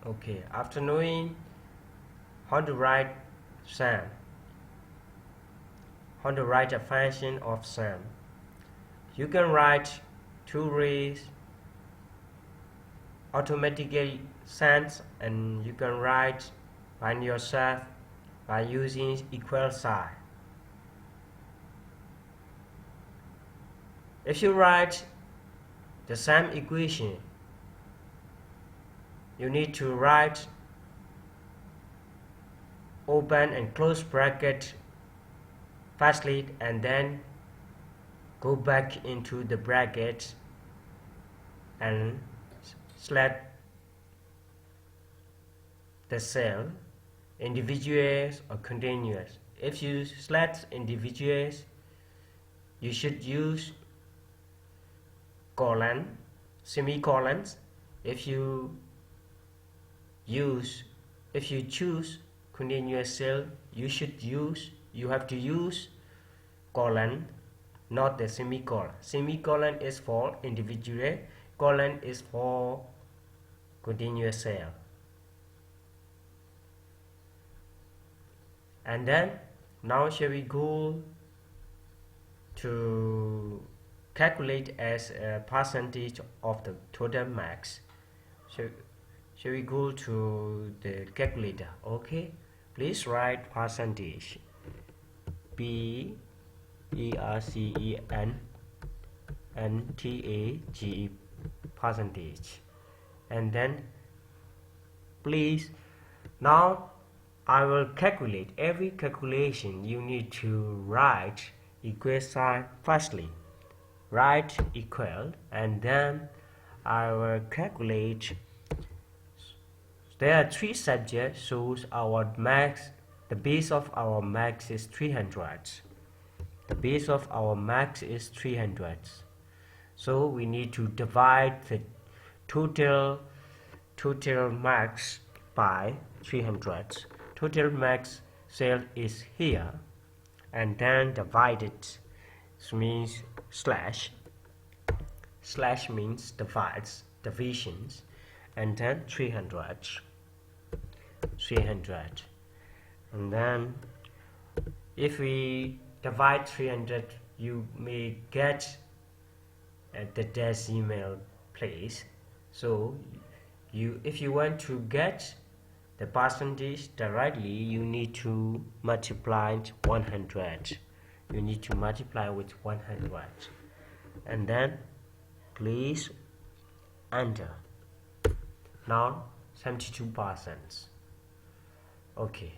Okay, after knowing how to write sum, how to write a function of sum, you can write two ways: automatically sums, and you can write by yourself by using equal sign. If you write the sum equation, you need to write open and close bracket firstly, and then go back into the bracket and select the cell individuals or continuous. If you select individuals, you should use colon, semicolons. If you choose continuous cell, you have to use colon, not the semicolon. Semicolon is for individual, colon is for continuous cell. And then now shall we go to calculate as a percentage of the total max. Shall we go to the calculator? Okay, please write percentage, percentage, percentage, and then please, now I will calculate. Every calculation you need to write equal sign firstly, write equal, and then I will calculate. There are three subjects, so our max, the base of our max is 300. The base of our max is 300. So we need to divide the total max by 300. Total max cell is here, and then divide it, means slash means divisions, and then 300, and then if we divide 300, you may get at the decimal place. So if you want to get the percentage directly, you need to multiply 100. You need to multiply with 100, and then please enter. Now 72%. Okay,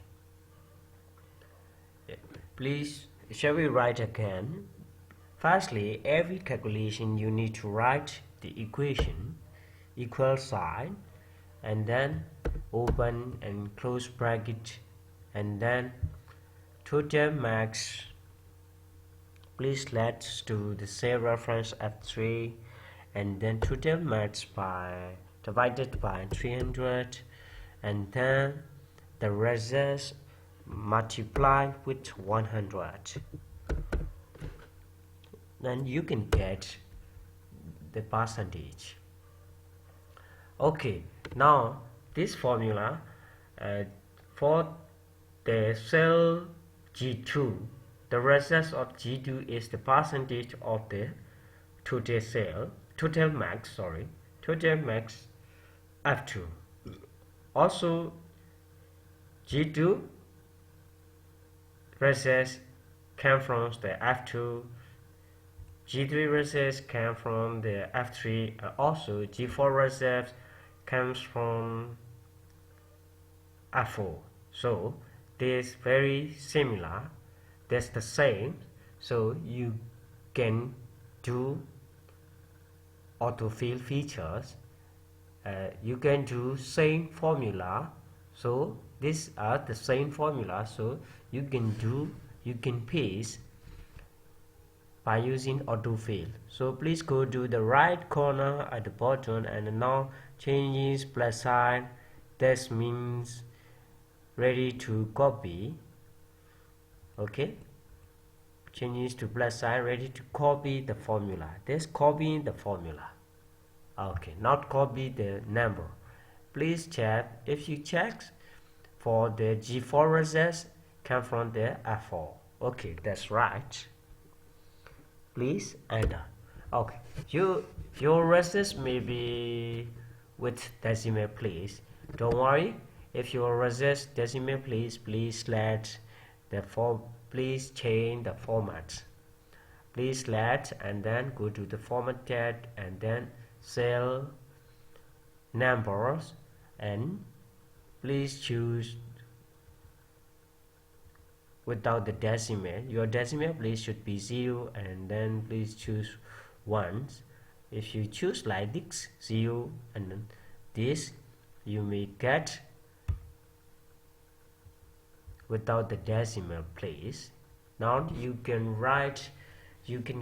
please, shall we write again? Firstly, every calculation you need to write the equation, equal sign, and then open and close bracket, and then total max. Please let's do the cell reference F3, and then total max divided by 300, and then the results multiply with 100. Then you can get the percentage. Okay, now this formula for the cell G2, the result of G2 is the percentage of the total max F2. Also G2 results come from the F2, G3 results come from the F3, also G4 results comes from F4. So this very similar, that's the same. So you can do autofill features, you can do same formula. So these are the same formula, so you can paste by using autofill. So please go to the right corner at the bottom, and now changes plus sign. This means ready to copy. Okay, changes to plus sign, ready to copy the formula. This copying the formula. Okay, not copy the number. please check. If you check for the G4 resist come from the F4. Okay, that's right. Please enter. Okay, your resist may be with decimal place. Don't worry. If your resist decimal place, please select the form. Please change the format. Please select and then go to the format tab and then cell numbers and please choose without the decimal. Your decimal place should be 0 and then please choose 1. If you choose like this 0 and this, you may get without the decimal place. Now you can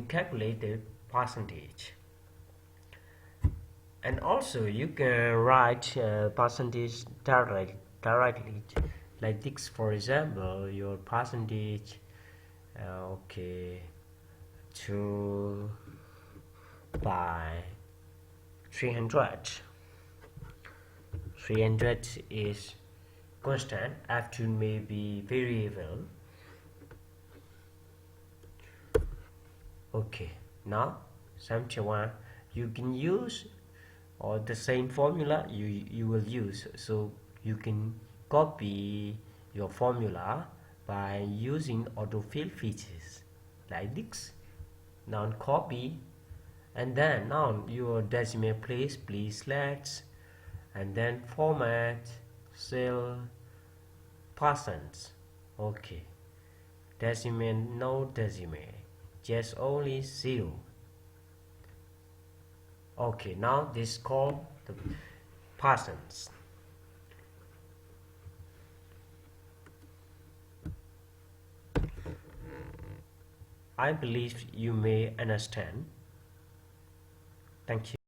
calculate the percentage, and also you can write percentage directly like this. For example, your percentage okay 2 by 300 is constant, f2 may be variable. Okay, now 71 you can use or the same formula you will use, so you can copy your formula by using autofill features like this. Now copy and then now your decimal place, please select and then format cell percent. Okay, decimal, no decimal, just only 0. Okay, now this called the percents. I believe you may understand. Thank you.